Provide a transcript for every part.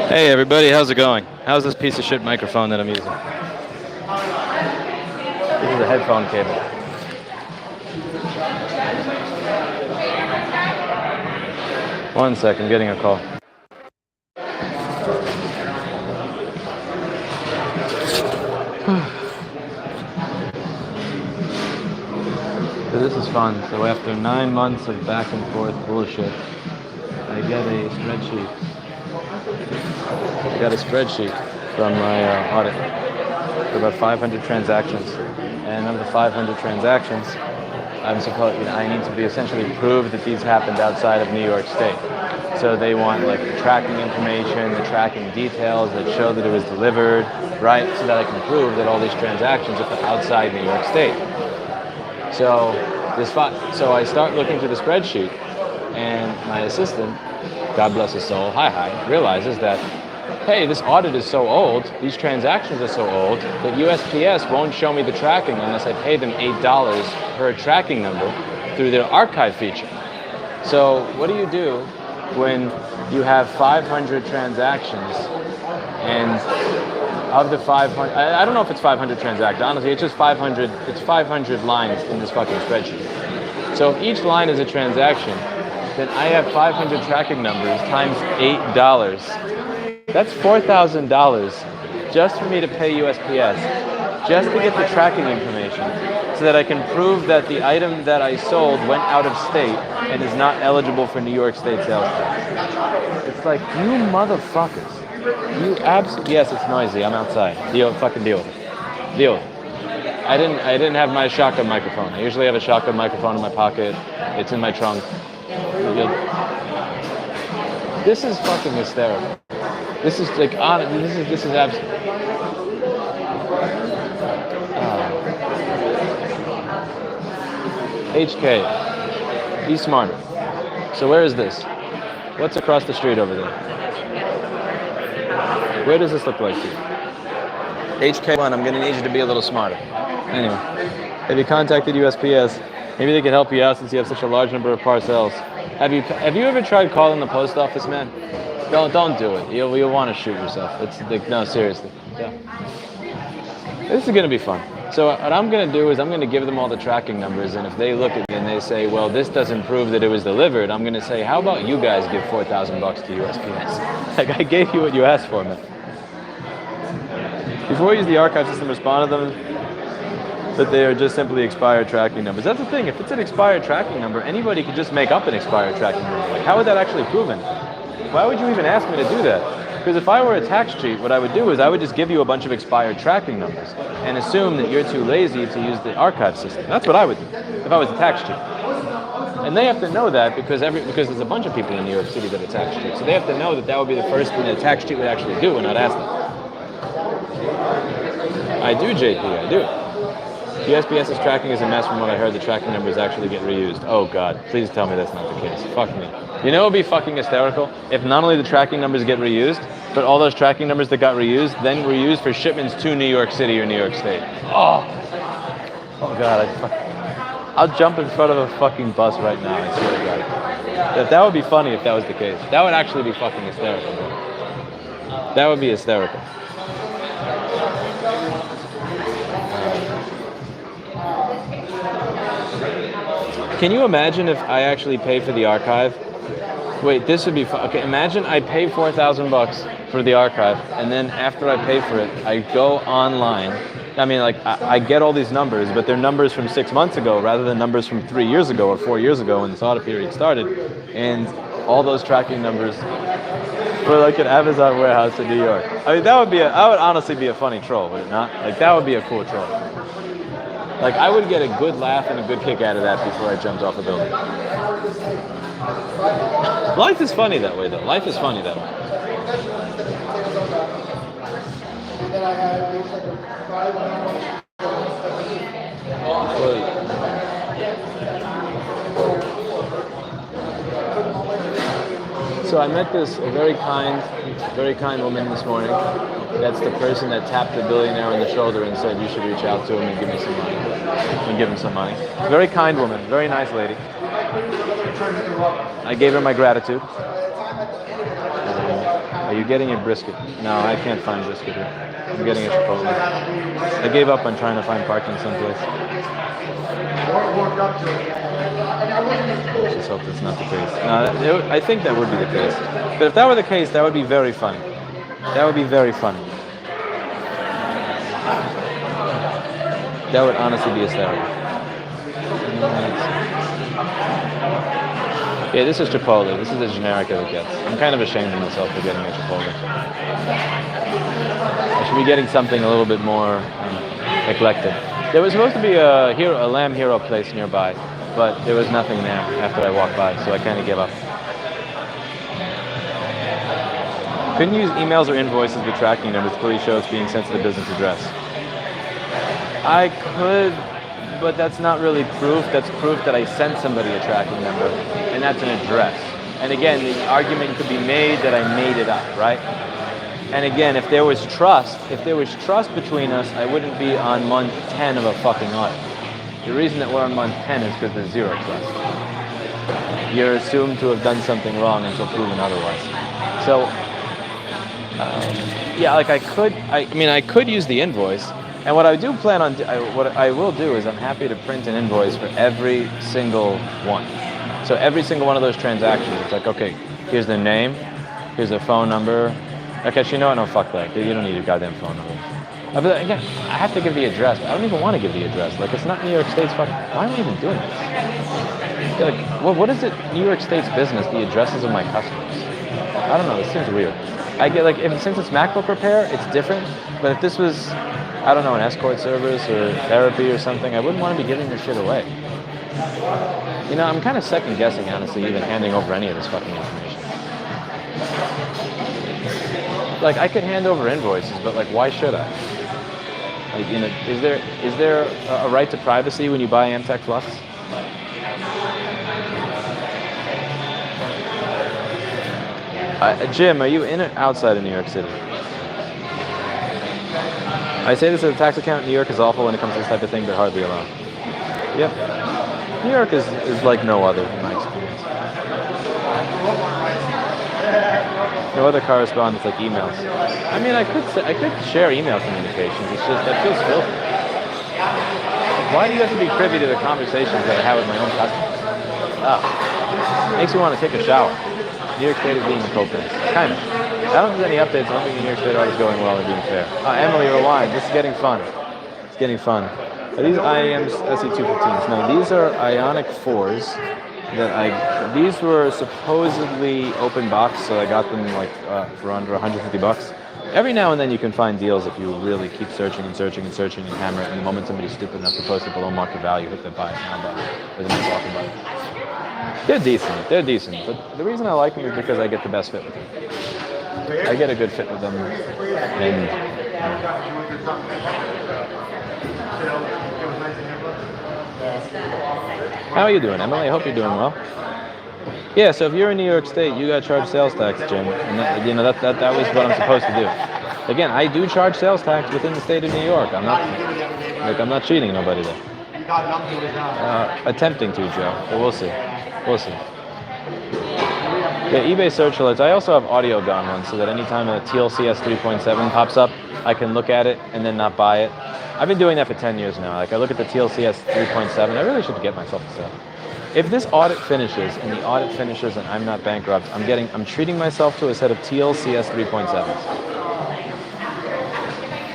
Hey everybody, how's it going? How's this piece of shit microphone that I'm using? This is a headphone cable. One sec, I'm getting a call. So this is fun. So after 9 months of back and forth bullshit, I get a spreadsheet. I got a spreadsheet from my audit for about 500 transactions. And of the 500 transactions, I need to be essentially prove that these happened outside of New York State. So they want like the tracking information, the tracking details that show that it was delivered, right? So that I can prove that all these transactions are outside New York State. So I start looking through the spreadsheet, and my assistant, God bless his soul, realizes that, hey, this audit is so old, these transactions are so old, that USPS won't show me the tracking unless I pay them $8 per tracking number through their archive feature. So what do you do when you have 500 transactions, and of the 500, I don't know if it's 500 transactions, honestly, it's just 500, it's 500 lines in this fucking spreadsheet. So if each line is a transaction, then I have 500 tracking numbers times $8. That's $4,000 just for me to pay USPS, just to get the tracking information, so that I can prove that the item that I sold went out of state and is not eligible for New York State sales tax. It's like, you motherfuckers. Yes, it's noisy. I'm outside. Deal with it. Deal with it. I didn't have my shotgun microphone. I usually have a shotgun microphone in my pocket. It's in my trunk. This is fucking hysterical. This is like this is absolutely. HK. Be smarter. So where is this? What's across the street over there? Where does this look like to you? HK1, I'm going to need you to be a little smarter. Anyway, have you contacted USPS? Maybe they could help you out since you have such a large number of parcels. Have you ever tried calling the post office, man? Don't do it. You'll want to shoot yourself. It's like, no, seriously. Yeah. This is going to be fun. So what I'm going to do is I'm going to give them all the tracking numbers, and if they look at it and they say, well, this doesn't prove that it was delivered, I'm going to say, how about you guys give $4,000 to USPS? Like, I gave you what you asked for, man. Before we use the archive system, respond to them that they are just simply expired tracking numbers. That's the thing. If it's an expired tracking number, anybody could just make up an expired tracking number. Like, how would that actually prove anything? Why would you even ask me to do that? Because if I were a tax cheat, what I would do is I would just give you a bunch of expired tracking numbers and assume that you're too lazy to use the archive system. That's what I would do if I was a tax cheat. And they have to know that because there's a bunch of people in New York City that are tax cheats. So they have to know that would be the first thing that a tax cheat would actually do and not ask them. I do, JP, I do. USPS's tracking is a mess. From what I heard, the tracking numbers actually get reused. Oh God, please tell me that's not the case. Fuck me. You know what would be fucking hysterical? If not only the tracking numbers get reused, but all those tracking numbers that got reused, then were used for shipments to New York City or New York State. Oh God, I'll jump in front of a fucking bus right now, I swear to God. That would be funny if that was the case. That would actually be fucking hysterical, bro. That would be hysterical. Can you imagine if I actually pay for the archive? Wait, this would be fun. Okay, imagine I pay $4,000 for the archive, and then after I pay for it, I go online. I mean, like, I get all these numbers, but they're numbers from 6 months ago rather than numbers from 3 years ago or 4 years ago when this audit period started. And all those tracking numbers were like an Amazon warehouse in New York. I mean, that would honestly be a funny troll, would it not? Like, that would be a cool troll. Like, I would get a good laugh and a good kick out of that before I jumped off a building. Life is funny that way, though. Life is funny that way. So I met this very kind woman this morning. That's the person that tapped the billionaire on the shoulder and said, you should reach out to him and give me some money. And give him some money. Very kind woman, very nice lady. I gave her my gratitude. Are you getting a brisket? No, I can't find brisket here. I'm getting a Chipotle. I gave up on trying to find parking someplace. Let's just hope that's not the case. No, I think that would be the case. But if that were the case, that would be very funny. That would be very funny. That would honestly be hysterical. Yeah, this is Chipotle. This is as generic as it gets. I'm kind of ashamed of myself for getting a Chipotle. I should be getting something a little bit more eclectic. There was supposed to be a Lamb Hero place nearby, but there was nothing there after I walked by, so I kind of gave up. Couldn't use emails or invoices with tracking numbers to clearly show it's being sent to the business address. I could, but that's not really proof. That's proof that I sent somebody a tracking number, and that's an address. And again, the argument could be made that I made it up, right? And again, if there was trust between us, I wouldn't be on month 10 of a fucking audit. The reason that we're on month 10 is because there's zero trust. You're assumed to have done something wrong until proven otherwise. So, yeah, like I could use the invoice. And what I do plan on, what I will do is I'm happy to print an invoice for every single one. So every single one of those transactions, it's like, okay, here's their name, here's their phone number. Okay, you know what? No, fuck that. You don't need a goddamn phone number. But again, I have to give the address, but I don't even want to give the address. Like, it's not New York State's fucking, why am I even doing this? Like, what is it, New York State's business, the addresses of my customers? I don't know, this seems weird. I get, like, since it's MacBook repair, it's different, but if this was, I don't know, an escort service or therapy or something, I wouldn't want to be giving this shit away. You know, I'm kind of second guessing, honestly, even handing over any of this fucking information. Like, I could hand over invoices, but like, why should I? Like, you know, is there a right to privacy when you buy Amtech Flux? Jim, are you in or outside of New York City? I say this as a tax accountant. New York is awful when it comes to this type of thing, but hardly alone. Yep. New York is like no other in my experience. No other correspondence like emails. I mean, I could share email communications. It's just that feels filthy. Why do you have to be privy to the conversations that I have with my own customers? Oh, makes me want to take a shower. New York State is being a co-prince. Kind of. I don't think there's any updates. I don't think the New York State audit is going well or being fair. Emily, rewind. This is getting fun. It's getting fun. Are these IAMs SE215s? No, these are Ionic 4s. These were supposedly open box, so I got them like for under $150. Every now and then you can find deals if you really keep searching and searching and searching and hammer it. And the moment somebody's stupid enough to post it below market value, hit the buy it now button with a nice offer button. They're decent. But the reason I like them is because I get the best fit with them. I get a good fit with them. And how are you doing, Emily? I hope you're doing well. Yeah, so if you're in New York State, you got to charge sales tax, Jim. And that was what I'm supposed to do. Again, I do charge sales tax within the state of New York. I'm not cheating nobody there. Attempting to, Joe, but we'll see. Yeah, eBay search alerts. I also have audio gone ones, so that anytime a TLCS 3.7 pops up, I can look at it and then not buy it. I've been doing that for 10 years now. Like, I look at the TLCS 3.7. I really should get myself a sale. If this audit finishes and I'm not bankrupt, I'm treating myself to a set of TLCS 3.7s.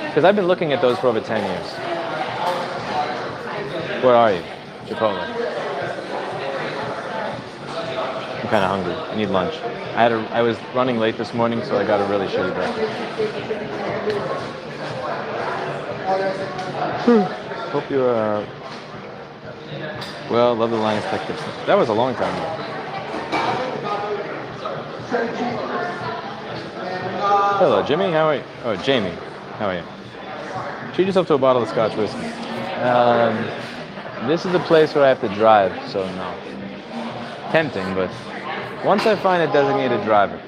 Because I've been looking at those for over 10 years. Where are you? Chipotle. I'm kind of hungry. I need lunch. I was running late this morning, so I got a really shitty breakfast. Hope you well, love the Linus Tech Tips. That was a long time ago. Hello, Jimmy. How are you? Oh, Jamie. How are you? Treat yourself to a bottle of Scotch whiskey. This is a place where I have to drive, so no. Tempting, but once I find a designated driver,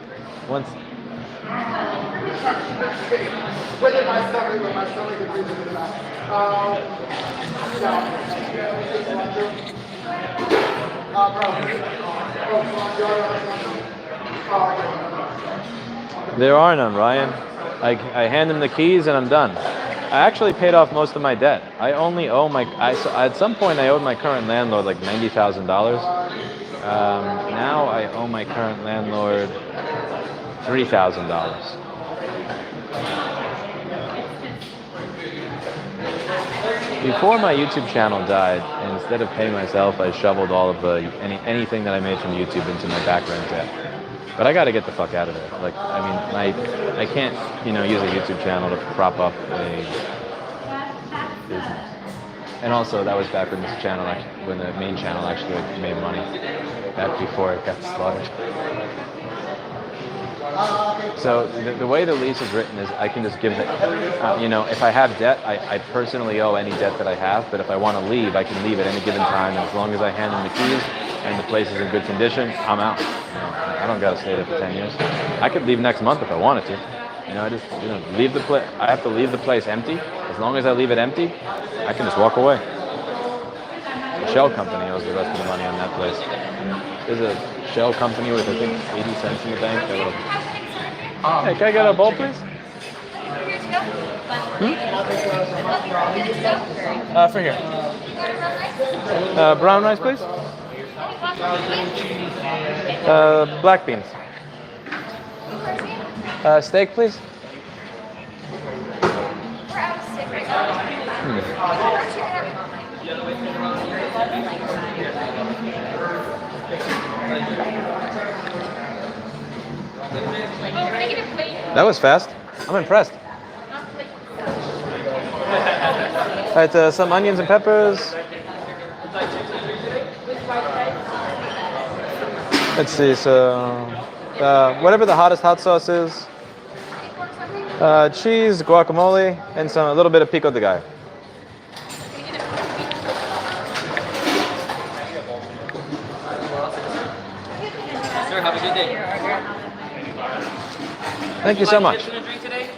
There are none, Ryan. I hand him the keys and I'm done. I actually paid off most of my debt. I only owe so at some point I owed my current landlord like $90,000. Now I owe my current landlord $3,000. Before my YouTube channel died, instead of paying myself, I shoveled all of anything that I made from YouTube into my back rent debt. But I got to get the fuck out of there. Like, I mean, I can't, use a YouTube channel to prop up a business. And also, that was back when this channel, when the main channel actually made money, back before it got slaughtered. So the way the lease is written is I can just give it, if I have debt, I personally owe any debt that I have, but if I want to leave, I can leave at any given time, and as long as I hand them the keys and the place is in good condition, I'm out. I don't got to stay there for 10 years. I could leave next month if I wanted to. I just, leave the place. I have to leave the place empty. As long as I leave it empty, I can just walk away. The shell company owes the rest of the money on that place. There's a shell company with, I think, 80 cents in the bank. Hey, can I get a bowl, please? For here. Brown rice, please. Black beans. Steak, please. That was fast. I'm impressed. All right, some onions and peppers. Let's see, so whatever the hottest hot sauce is. Cheese, guacamole, and a little bit of pico de gallo. Sir, have a good day. Thank you so much. Would you like to drink today?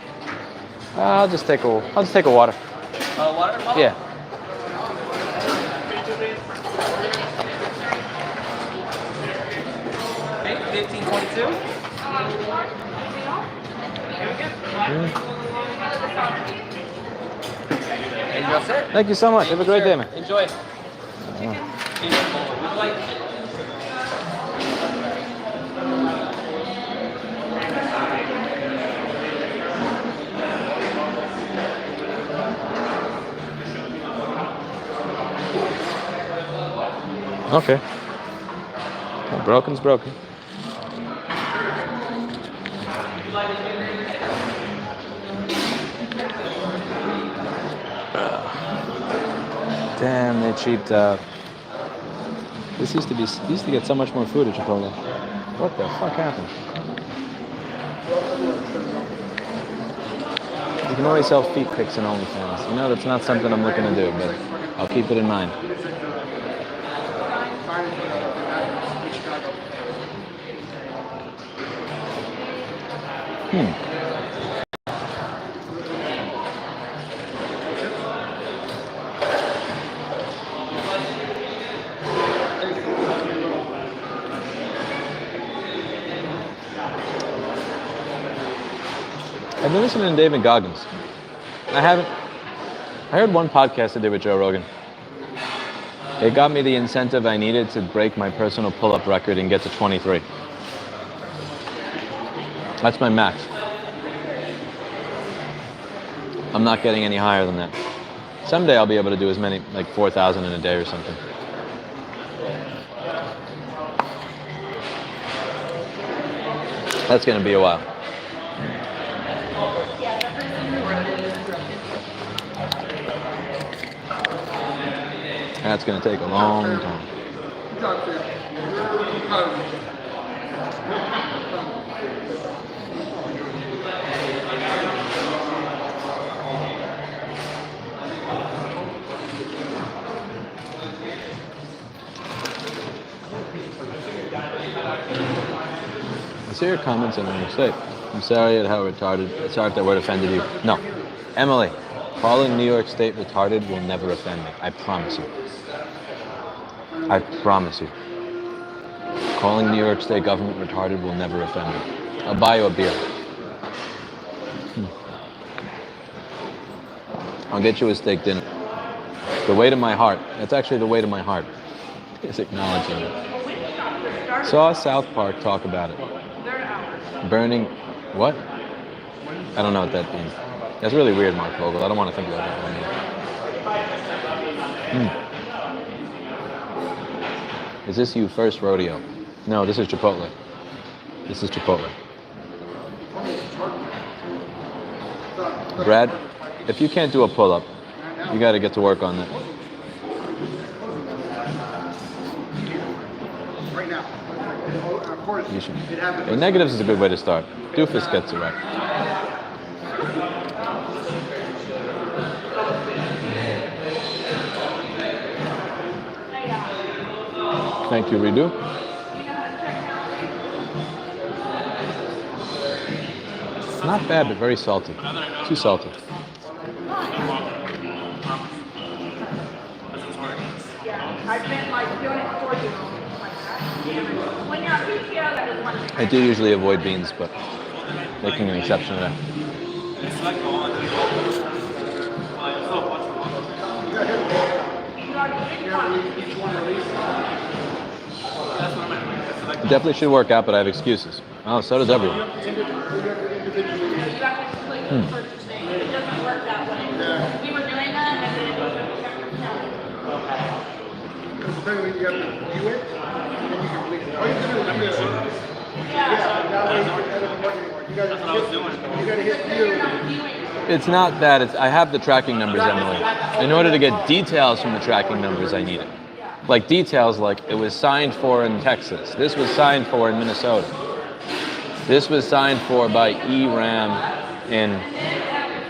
I'll just take a water. Water? Yeah. Okay, 1522. And you're all set. Thank you so much. Have a great day, man. Enjoy. Okay. Well, broken's broken. Damn, they cheaped out. This used to get so much more food at Chipotle. What the fuck happened? You can always sell feet pics in OnlyFans. That's not something I'm looking to do, but I'll keep it in mind. I've been listening to David Goggins. I heard one podcast I did with Joe Rogan. It got me the incentive I needed to break my personal pull-up record and get to 23. That's my max. I'm not getting any higher than that. Someday I'll be able to do as many, like 4,000 in a day or something. That's going to be a while. That's going to take a long time. I see your comments on my mistake. I'm sorry at how retarded. Sorry if that word offended you. No. Emily, calling New York State retarded will never offend me. I promise you. I promise you. Calling New York State government retarded will never offend me. I'll buy you a beer. I'll get you a steak dinner. The weight of my heart. That's actually the weight of my heart. Is acknowledging it. Saw South Park talk about it. Burning, what? I don't know what that means. That's really weird, Mark Vogel. I don't want to think about that one. Is this you first rodeo? No, this is Chipotle. This is Chipotle. Brad, if you can't do a pull-up, you got to get to work on that. Right now. Of course, You should. The negatives is a good way to start. Doofus gets it right. Thank you, Redo. Not bad, but very salty. Too salty. I do usually avoid beans, but making an exception of that. Definitely should work out, but I have excuses. Oh, so does everyone. It doesn't work that way. We were doing that and then it wasn't. you have to view it, and then you complete it. All you have to do is view it. Yeah, that way that doesn't work anymore. You gotta hit view. It's not that. It's I have the tracking numbers, Emily. In order to get details from the tracking numbers, I need it. Like details, like it was signed for in Texas. This was signed for in Minnesota. This was signed for by ERAM in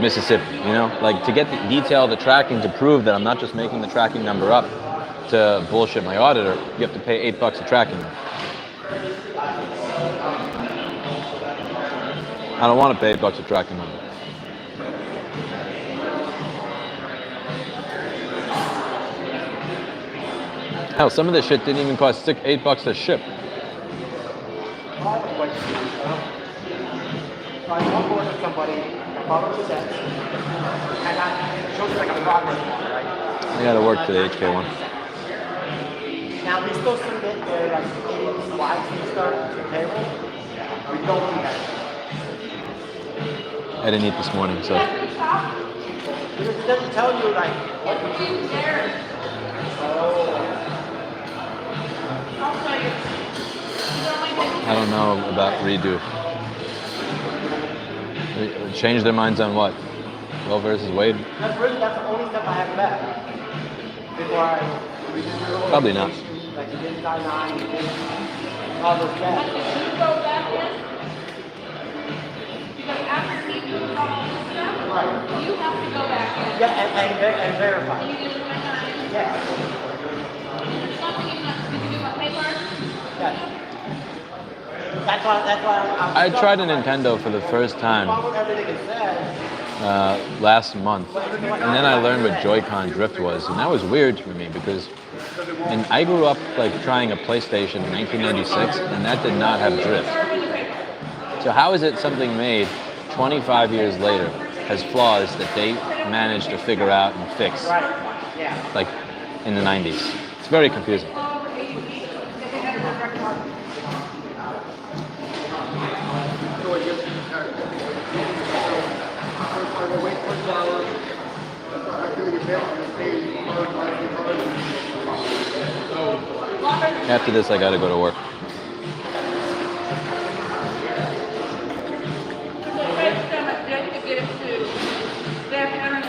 Mississippi. You know, like to get the detail of the tracking to prove that I'm not just making the tracking number up to bullshit my auditor. You have to pay $8 a tracking number. I don't want to pay $8 a tracking number. Hell, some of this shit didn't even cost $8 to ship. I gotta work today, HK1. Now they still submit their like slides and stuff to payroll. We don't do that. I didn't eat this morning, so. Because it doesn't tell you like what to do. I don't know about redo. Change their minds on what? Roe versus Wade? That's the only stuff I have left. Before I Probably not. like you did I-9, you did all those steps. Did you go back in? Because after he does all this stuff, you have to go back in. Yeah, and verify. And you do it 9. Yeah. There's something you have to do about paper. Yeah. That's why I tried a Nintendo for the first time everything it says. last month, and then I learned what Joy-Con drift was, and that was weird for me because, and I grew up like trying a PlayStation in 1996, and that did not have drift. So how is it something made 25 years later has flaws that they managed to figure out and fix, like in the 90s? It's very confusing. After this, I gotta go to work.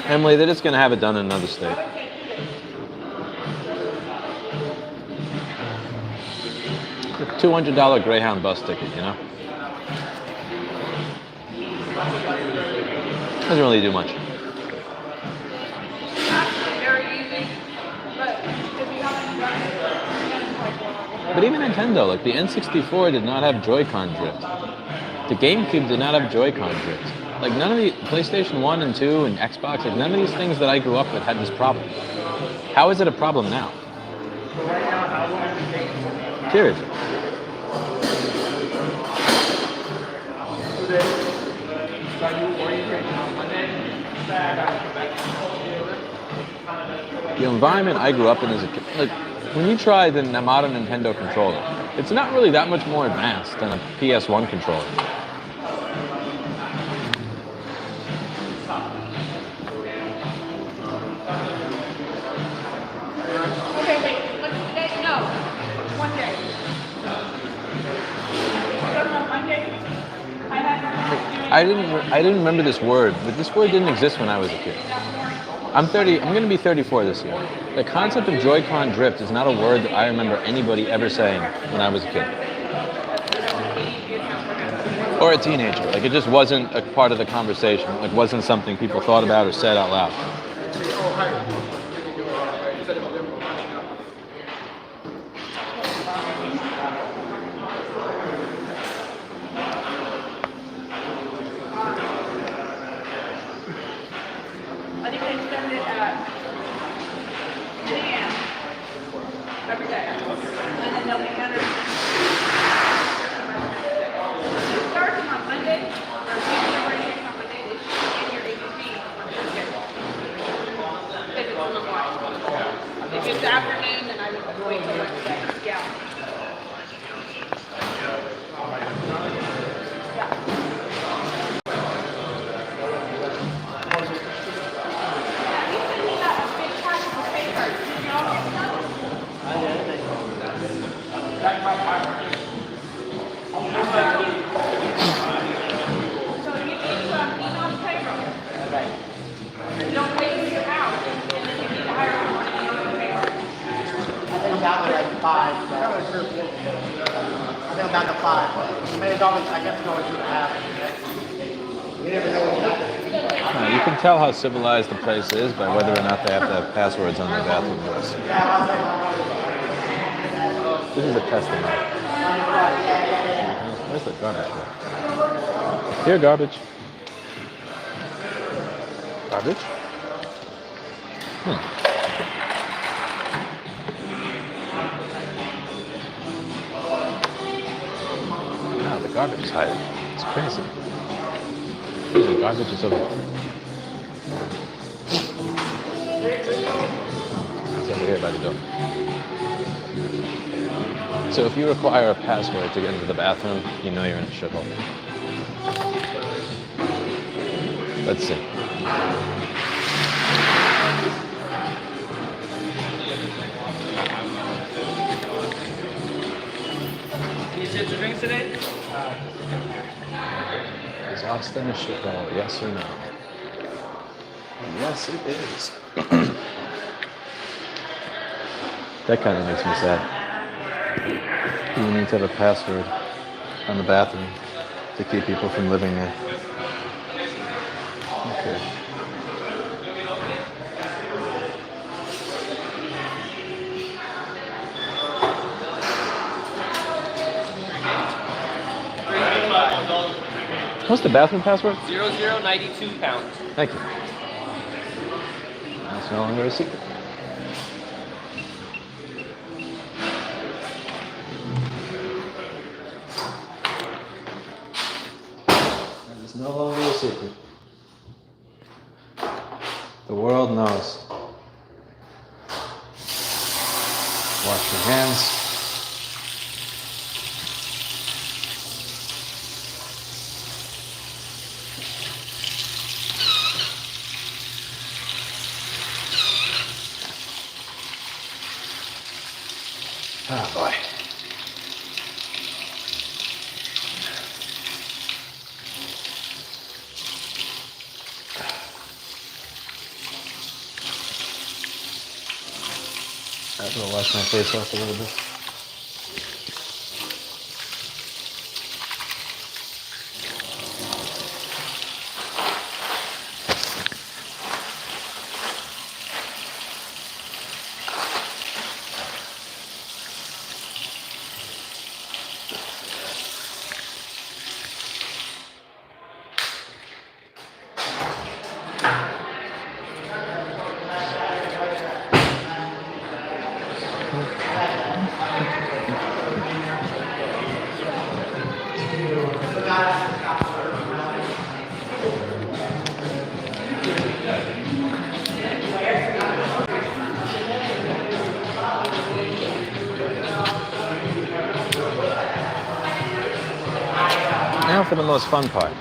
Emily, they're just gonna have it done in another state. A $200 Greyhound bus ticket, you know? Doesn't really do much. But even Nintendo, like the N64 did not have Joy-Con drift. The GameCube did not have Joy-Con drift. Like none of the PlayStation 1 and 2 and Xbox, like none of these things that I grew up with had this problem. How is it a problem now? Seriously. The environment I grew up in as a kid, like when you try the modern Nintendo controller, it's not really that much more advanced than a PS1 controller. Okay, wait. What's today? No. One day. On Monday, I didn't remember this word, but this word didn't exist when I was a kid. I'm going to be 34 this year. The concept of Joy-Con drift is not a word that I remember anybody ever saying when I was a kid. Or a teenager. Like, it just wasn't a part of the conversation. Like, wasn't something people thought about or said out loud. I think they spend it at 10 a.m. every day. And then they'll be entered. It starts on Monday, or Tuesday, or Wednesday on Monday. They should get your APP on Tuesday. If it's on the line. If it's afternoon, then I would wait till Wednesday. Yeah. Five. I think I'm down to 5. I mean, it's always, I guess it's always 2.5. You never know what's happening. You can tell how civilized the place is by whether or not they have to have passwords on their bathroom doors. This is a testing app. Where's the garbage? Here, garbage. Garbage? Wow, the garbage is hiding. It's crazy. The garbage is over here. It's over here by the door. So if you require a password to get into the bathroom, you know you're in a shithole. Let's see. Any chips or drinks today? Is Austin a shithole? Yes or no? Yes, it is. That kind of makes me sad. You need to have a password on the bathroom to keep people from living there. Okay. What's the bathroom password? 0092 pounds. Thank you. That's no longer a secret. That is no longer a secret. The world knows. Wash your hands. Oh boy. I'm gonna wash my face off a little bit. for the most fun part.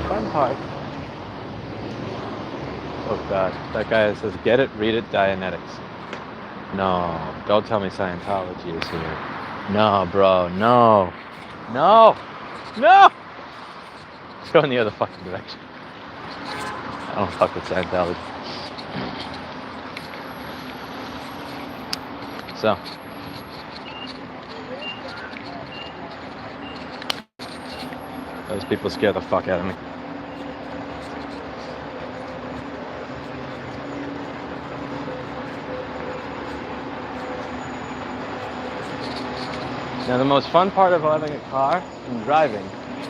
Fun part. Oh God, that guy says, get it, read it, Dianetics. No, don't tell me Scientology is here. No, bro, no. No! No! Let's go in the other fucking direction. I don't fuck with Scientology. So. Those people scare the fuck out of me. Now the most fun part of having a car and driving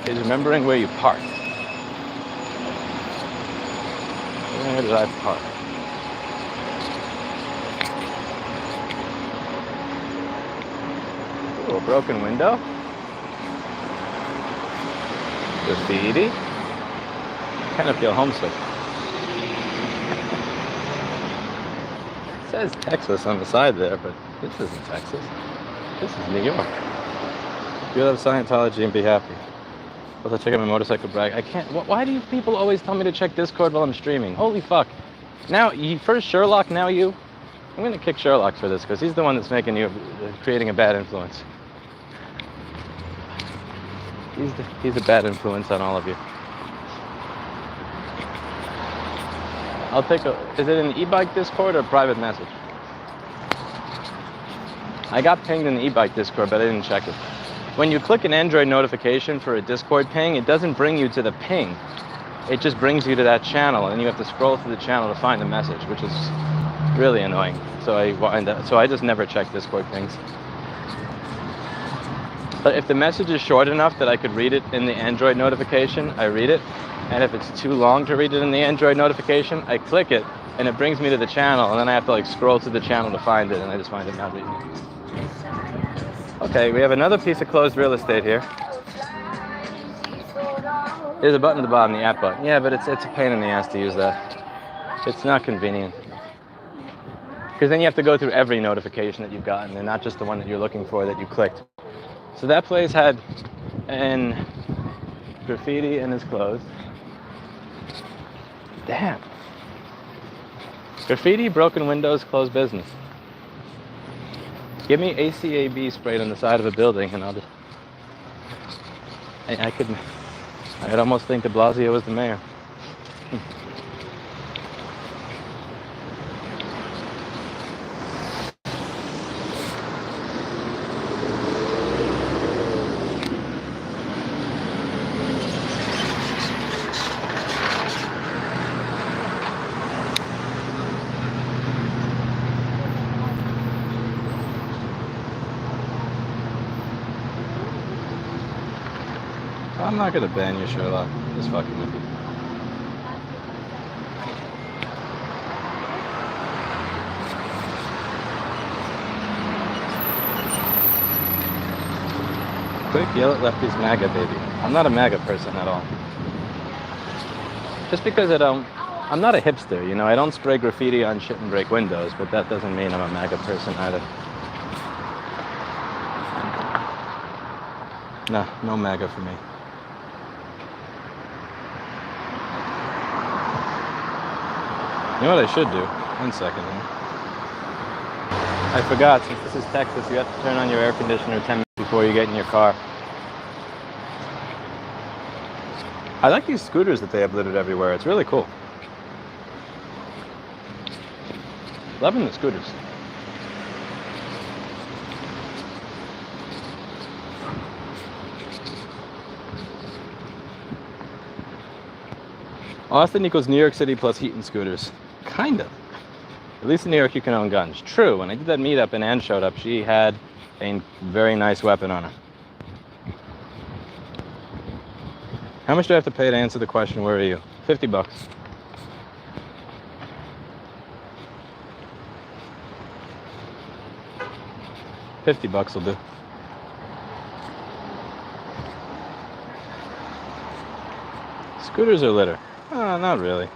is remembering where you parked. Where did I park? Ooh, a broken window. Graffiti. I kind of feel homesick. It says Texas on the side there, but this isn't Texas. This is New York. You'll have Scientology and be happy. Also check out my motorcycle brag. I can't, why do you people always tell me to check Discord while I'm streaming? Holy fuck. Now, first Sherlock, now you? I'm gonna kick Sherlock for this, because he's the one that's making you, creating a bad influence. He's a bad influence on all of you. I'll take is it an e-bike Discord or a private message? I got pinged in the e-bike Discord, but I didn't check it. When you click an Android notification for a Discord ping, it doesn't bring you to the ping. It just brings you to that channel, and you have to scroll through the channel to find the message, which is really annoying. So I just never check Discord pings. But if the message is short enough that I could read it in the Android notification, I read it. And if it's too long to read it in the Android notification, I click it, and it brings me to the channel, and then I have to like scroll through the channel to find it, and I just find it not reading it. Okay, we have another piece of closed real estate here. There's a button at the bottom, the app button. Yeah, but it's a pain in the ass to use that. It's not convenient. Because then you have to go through every notification that you've gotten, and not just the one that you're looking for that you clicked. So that place had an graffiti and is closed. Damn. Graffiti, broken windows, closed business. Give me ACAB sprayed on the side of a building and I'll just... I'd almost think de Blasio was the mayor. I'm not gonna ban you, Sherlock. Just fucking with you. Quick, yell at Lefty's MAGA, baby. I'm not a MAGA person at all. Just because I'm not a hipster, you know. I don't spray graffiti on shit and break windows, but that doesn't mean I'm a MAGA person either. No MAGA for me. You know what I should do? 1 second here. I forgot, since this is Texas, you have to turn on your air conditioner 10 minutes before you get in your car. I like these scooters that they have littered everywhere. It's really cool. Loving the scooters. Austin equals New York City plus heat and scooters. Kind of. At least in New York you can own guns. True, when I did that meetup and Ann showed up, she had a very nice weapon on her. How much do I have to pay to answer the question, where are you? $50. $50 will do. Scooters are litter. Not really.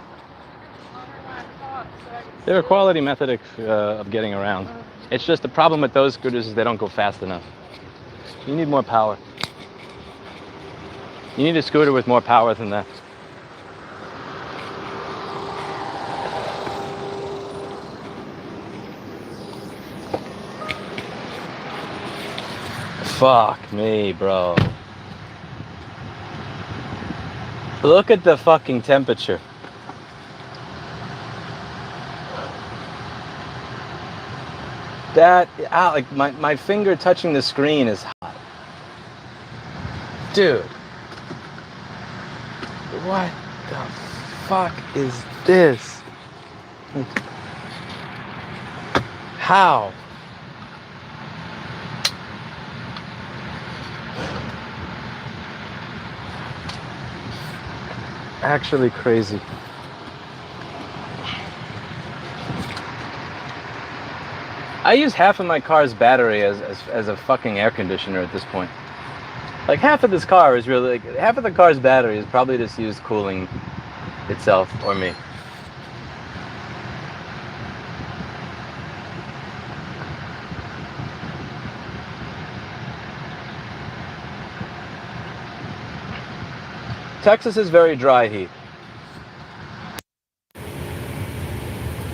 They're a quality method of getting around. It's just the problem with those scooters is they don't go fast enough. You need more power. You need a scooter with more power than that. Fuck me, bro. Look at the fucking temperature. That, like my finger touching the screen is hot. Dude. What the fuck is this? How? Actually crazy. I use half of my car's battery as a fucking air conditioner at this point. Like half of this car is really, like, half of the car's battery is probably just used cooling itself or me. Texas is very dry heat.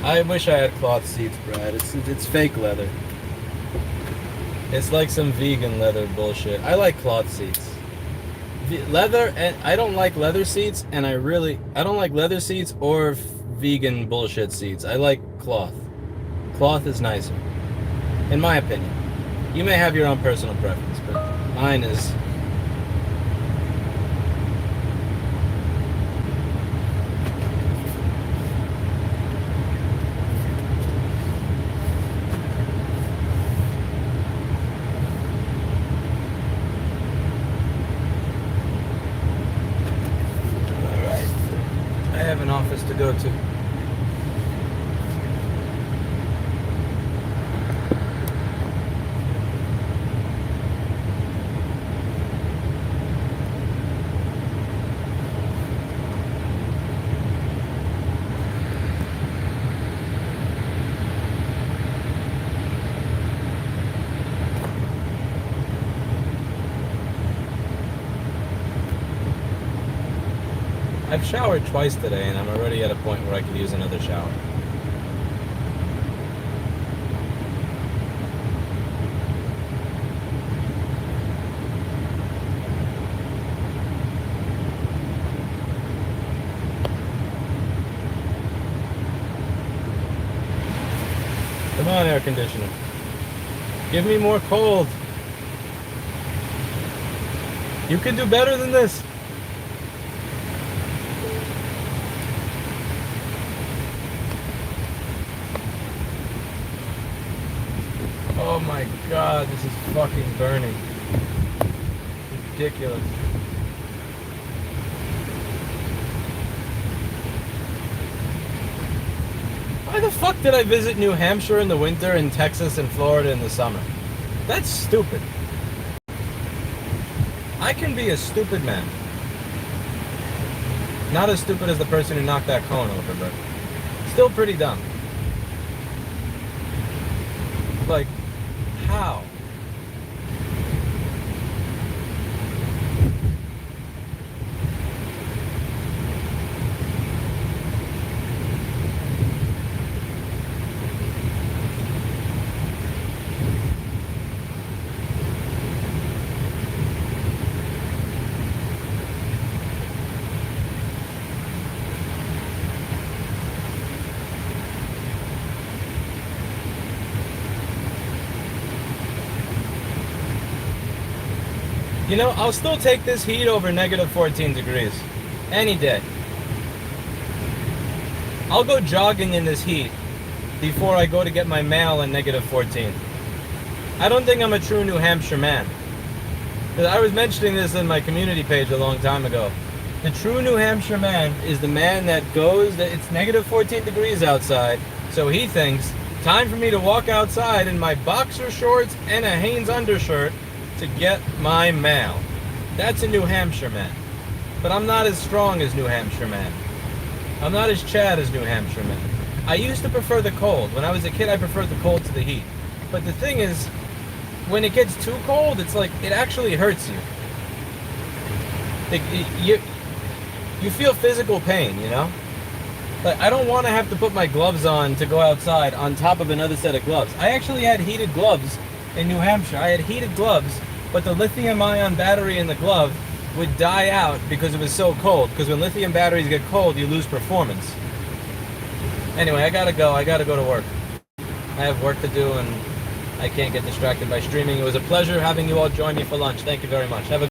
I wish I had cloth seats, Brad. It's fake leather. It's like some vegan leather bullshit. I like cloth seats. Leather, and I don't like leather seats, and I don't like leather seats or vegan bullshit seats. I like cloth. Cloth is nicer, in my opinion. You may have your own personal preference, but mine is. Office to go to. I've showered twice today, and I'm already at a point where I could use another shower. Come on, air conditioner. Give me more cold. You can do better than this. Oh my god, this is fucking burning. Ridiculous. Why the fuck did I visit New Hampshire in the winter and Texas and Florida in the summer? That's stupid. I can be a stupid man. Not as stupid as the person who knocked that cone over, but still pretty dumb. Like, how? You know, I'll still take this heat over negative 14 degrees. Any day. I'll go jogging in this heat before I go to get my mail in negative 14. I don't think I'm a true New Hampshire man. I was mentioning this in my community page a long time ago. The true New Hampshire man is the man that goes, it's negative 14 degrees outside, so he thinks, time for me to walk outside in my boxer shorts and a Hanes undershirt to get my mail. That's a New Hampshire man. But I'm not as strong as New Hampshire man. I'm not as Chad as New Hampshire man. I used to prefer the cold. When I was a kid, I preferred the cold to the heat. But the thing is, when it gets too cold, it's like, it actually hurts you. Like, you feel physical pain, you know? Like, I don't want to have to put my gloves on to go outside on top of another set of gloves. I actually had heated gloves in New Hampshire. I had heated gloves, but the lithium-ion battery in the glove would die out because it was so cold. Because when lithium batteries get cold, you lose performance. Anyway, I gotta go. I gotta go to work. I have work to do, and I can't get distracted by streaming. It was a pleasure having you all join me for lunch. Thank you very much. Have a